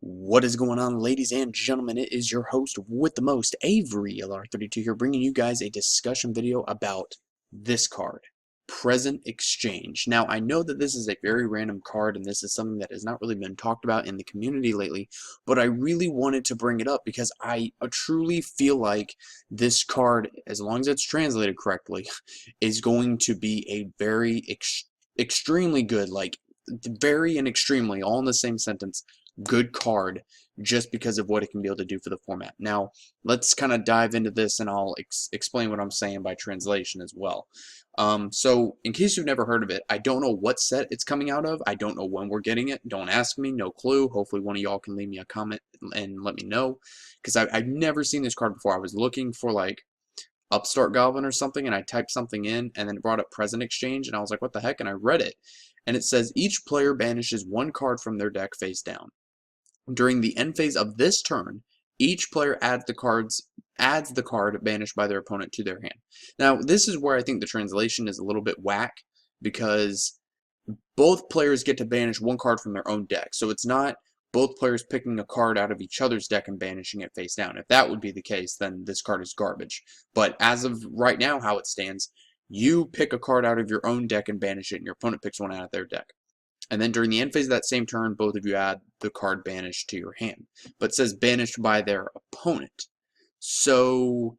What is going on, ladies and gentlemen? It is your host with the most, Avery LR32 here, bringing you guys a discussion video about this card, Present Exchange. Now, I know that this is a very random card, and this is something that has not really been talked about in the community lately, but I really wanted to bring it up because I truly feel like this card, as long as it's translated correctly, is going to be a very extremely good, like very and extremely, all in the same sentence, good card just because of what it can be able to do for the format. Now, let's kind of dive into this and I'll explain what I'm saying by translation as well. So, in case you've never heard of it, I don't know what set it's coming out of. I don't know when we're getting it. Don't ask me. No clue. Hopefully one of y'all can leave me a comment and let me know, because I've never seen this card before. I was looking for like Upstart Goblin or something, and I typed something in, and then it brought up Present Exchange, and I was like, what the heck? And I read it, and it says each player banishes one card from their deck face down. During the end phase of this turn, each player adds the card banished by their opponent to their hand. Now, this is where I think the translation is a little bit whack, because both players get to banish one card from their own deck. So it's not both players picking a card out of each other's deck and banishing it face down. If that would be the case, then this card is garbage. But as of right now, how it stands, you pick a card out of your own deck and banish it, and your opponent picks one out of their deck. And then during the end phase of that same turn, both of you add the card banished to your hand. But it says banished by their opponent. So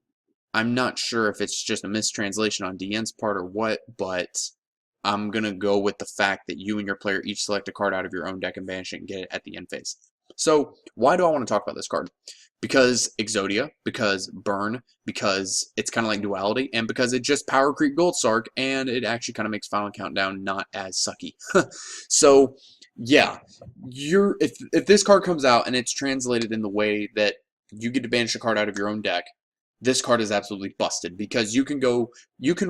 I'm not sure if it's just a mistranslation on DN's part or what, but I'm going to go with the fact that you and your player each select a card out of your own deck and banish it and get it at the end phase. So why do I want to talk about this card? Because Exodia, because Burn, because it's kind of like Duality, and because it just power creep gold Sarc, and it actually kind of makes Final Countdown not as sucky. So yeah, if this card comes out and it's translated in the way that you get to banish a card out of your own deck, this card is absolutely busted, because you can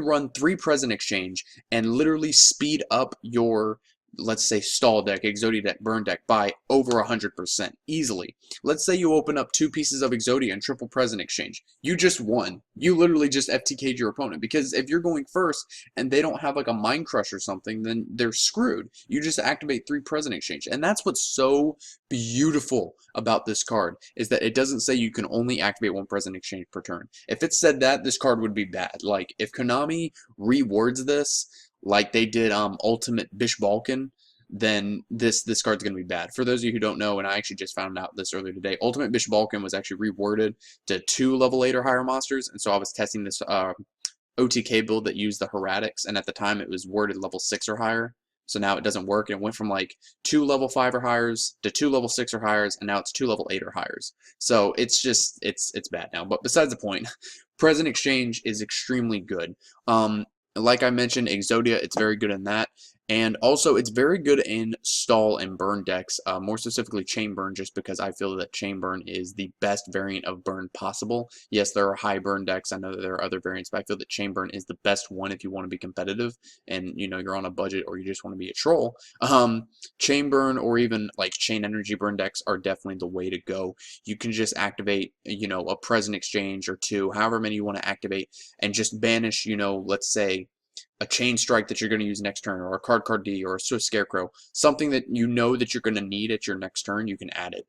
run 3 Present Exchange and literally speed up your, let's say, stall deck, Exodia deck, burn deck by over 100% easily. Let's say you open up 2 pieces of Exodia and triple Present Exchange. You just won. You literally just FTK'd your opponent, because if you're going first and they don't have like a Mind Crush or something, then they're screwed. You just activate 3 Present Exchange. And that's what's so beautiful about this card, is that it doesn't say you can only activate 1 Present Exchange per turn. If it said that, this card would be bad. Like, if Konami rewords this like they did Ultimate Bish Balkan, then this card's going to be bad. For those of you who don't know, and I actually just found out this earlier today, Ultimate Bish Balkan was actually reworded to 2 level 8 or higher monsters, and so I was testing this OTK build that used the Heretics, and at the time it was worded level 6 or higher. So now it doesn't work, and it went from like 2 level 5 or higher's to 2 level 6 or higher's, and now it's 2 level 8 or higher's. So it's just, it's bad now. But besides the point, Present Exchange is extremely good. Like I mentioned, Exodia, it's very good in that. And also, it's very good in stall and burn decks, more specifically chain burn, just because I feel that chain burn is the best variant of burn possible. Yes, there are high burn decks. I know that there are other variants, but I feel that chain burn is the best one if you want to be competitive and, you know, you're on a budget or you just want to be a troll. Chain burn or even like chain energy burn decks are definitely the way to go. You can just activate, you know, a Present Exchange or 2, however many you want to activate, and just banish, you know, let's say a chain strike that you're going to use next turn, or a card D, or a Swift Scarecrow, something that you know that you're going to need at your next turn, you can add it.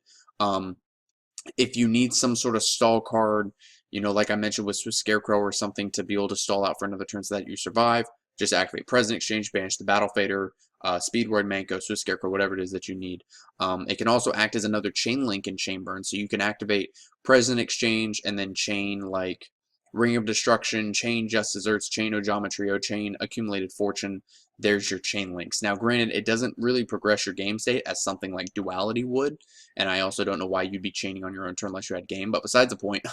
If you need some sort of stall card, you know, like I mentioned with Swift Scarecrow or something, to be able to stall out for another turn so that you survive, just activate Present Exchange, banish the Battle Fader, Speedward, Manko, Swift Scarecrow, whatever it is that you need. It can also act as another chain link in Chain Burn, so you can activate Present Exchange and then chain like Ring of Destruction, chain Just Desserts, chain Ojometrio, chain Accumulated Fortune. There's your chain links. Now, granted, it doesn't really progress your game state as something like Duality would, and I also don't know why you'd be chaining on your own turn unless you had game, but besides the point,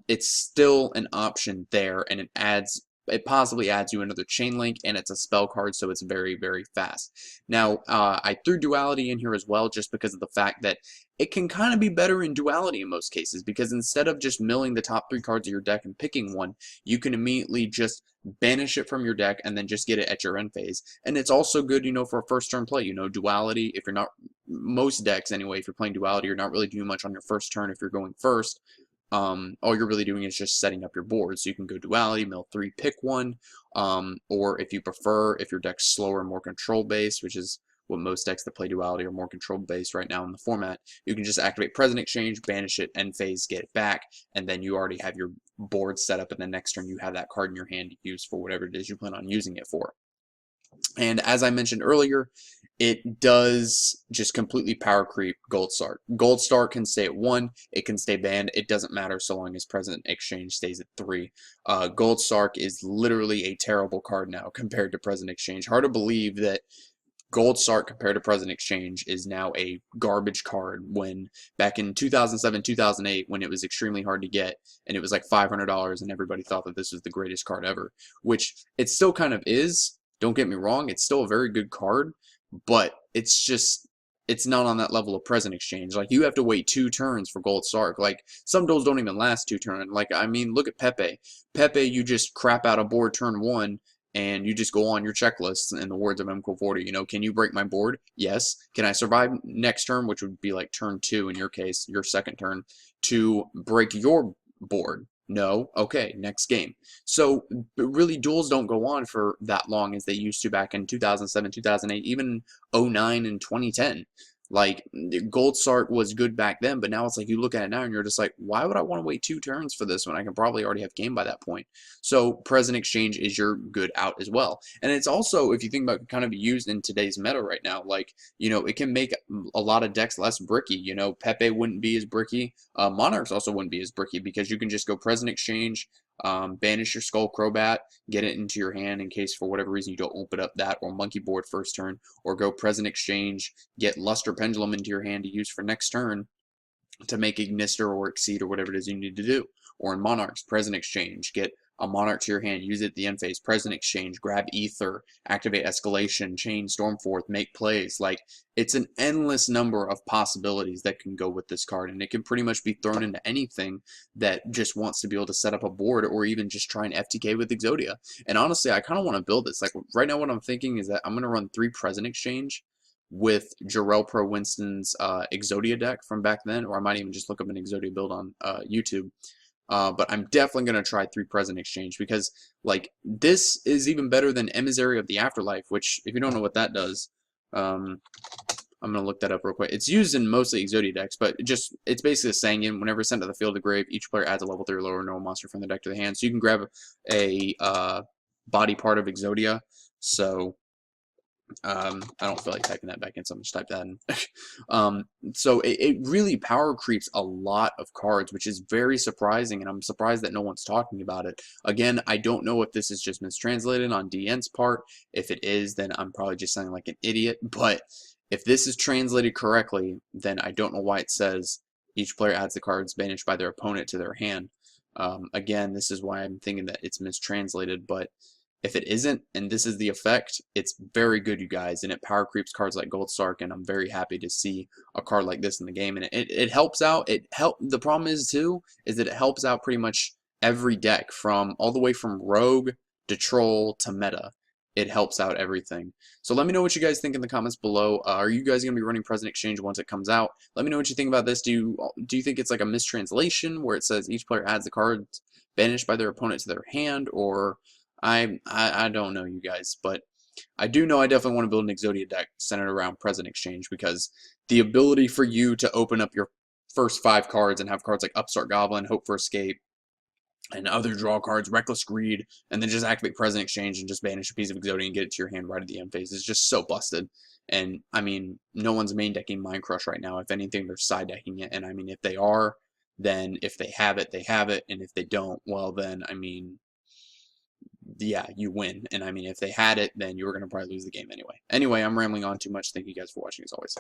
it's still an option there, and it possibly adds you another chain link, and it's a spell card, so it's very, very fast. Now, I threw Duality in here as well, just because of the fact that it can kind of be better in Duality in most cases, because instead of just milling the top 3 cards of your deck and picking one, you can immediately just banish it from your deck and then just get it at your end phase. And it's also good, you know, for a first turn play. You know, Duality, if you're not, most decks anyway, if you're playing Duality, you're not really doing much on your first turn if you're going first. All you're really doing is just setting up your board. So you can go Duality, mill 3, pick one, or if you prefer, if your deck's slower and more control based, which is what most decks that play duality are more control based right now in the format. You can just activate Present Exchange, banish it, end phase, get it back, and then you already have your board set up, and the next turn you have that card in your hand to use for whatever it is you plan on using it for. And as I mentioned earlier, it does just completely power creep Gold Sarc. Gold Sarc can stay at 1, it can stay banned, it doesn't matter so long as Present Exchange stays at 3. Gold Sarc is literally a terrible card now compared to Present Exchange. Hard to believe that Gold Sarc compared to Present Exchange is now a garbage card when back in 2007, 2008, when it was extremely hard to get and it was like $500 and everybody thought that this was the greatest card ever, which it still kind of is. Don't get me wrong, it's still a very good card, but it's not on that level of Present Exchange. Like, you have to wait 2 turns for Gold Sarc. Like, some duels don't even last 2 turns. Like, I mean, look at Pepe. Pepe, you just crap out a board turn 1, and you just go on your checklist, in the words of M40. You know, can you break my board? Yes. Can I survive next turn, which would be like turn 2 in your case, your second turn, to break your board? No. Okay, next game. So really, duels don't go on for that long as they used to back in 2007, 2008, even 09 and 2010. Like, Gold Sarc was good back then, but now it's like you look at it now and you're just like, why would I want to wait 2 turns for this when I can probably already have game by that point? So Present Exchange is your good out as well. And it's also, if you think about, kind of used in today's meta right now. Like, you know, it can make a lot of decks less bricky. You know, Pepe wouldn't be as bricky. Monarchs also wouldn't be as bricky because you can just go Present Exchange, banish your Skull Crobat, get it into your hand in case for whatever reason you don't open up that or Monkey Board first turn, or go Present Exchange, get Luster Pendulum into your hand to use for next turn to make Ignister or Exceed or whatever it is you need to do. Or in Monarchs, Present Exchange, get a Monarch to your hand, use it at the end phase, Present Exchange, grab Ether, activate Escalation, chain Stormforth, make plays. Like, it's an endless number of possibilities that can go with this card, and it can pretty much be thrown into anything that just wants to be able to set up a board or even just try and FTK with Exodia. And honestly, I kind of want to build this. Like, right now what I'm thinking is that I'm going to run 3 Present Exchange with Jarrell Pro Winston's Exodia deck from back then, or I might even just look up an Exodia build on YouTube. But I'm definitely going to try 3 Present Exchange because, like, this is even better than Emissary of the Afterlife, which, if you don't know what that does, I'm going to look that up real quick. It's used in mostly Exodia decks, but it's basically a Sanguine. Whenever sent to the field of grave, each player adds a level 3 or lower normal monster from the deck to the hand. So you can grab a body part of Exodia. So I don't feel like typing that back in, so I'm just type that in. So it really power creeps a lot of cards, which is very surprising, and I'm surprised that no one's talking about it. Again, I don't know if this is just mistranslated on DN's part. If it is, then I'm probably just sounding like an idiot, but if this is translated correctly, then I don't know why it says each player adds the cards banished by their opponent to their hand. Again, this is why I'm thinking that it's mistranslated, but if it isn't, and this is the effect, it's very good, you guys, and it power creeps cards like Gold Sarc, and I'm very happy to see a card like this in the game, and it helps out. The problem is, too, is that it helps out pretty much every deck, from all the way from Rogue to Troll to Meta. It helps out everything. So let me know what you guys think in the comments below. Are you guys going to be running Present Exchange once it comes out? Let me know what you think about this. Do you think it's like a mistranslation where it says each player adds the cards banished by their opponent to their hand, or I don't know, you guys, but I do know I definitely want to build an Exodia deck centered around Present Exchange, because the ability for you to open up your first 5 cards and have cards like Upstart Goblin, Hope for Escape, and other draw cards, Reckless Greed, and then just activate Present Exchange and just banish a piece of Exodia and get it to your hand right at the end phase is just so busted. And, I mean, no one's main decking Mind Crush right now. If anything, they're side decking it, and, I mean, if they are, then if they have it, they have it, and if they don't, well, then, I mean, yeah, you win. And I mean, if they had it, then you were going to probably lose the game anyway. Anyway, I'm rambling on too much. Thank you guys for watching, as always.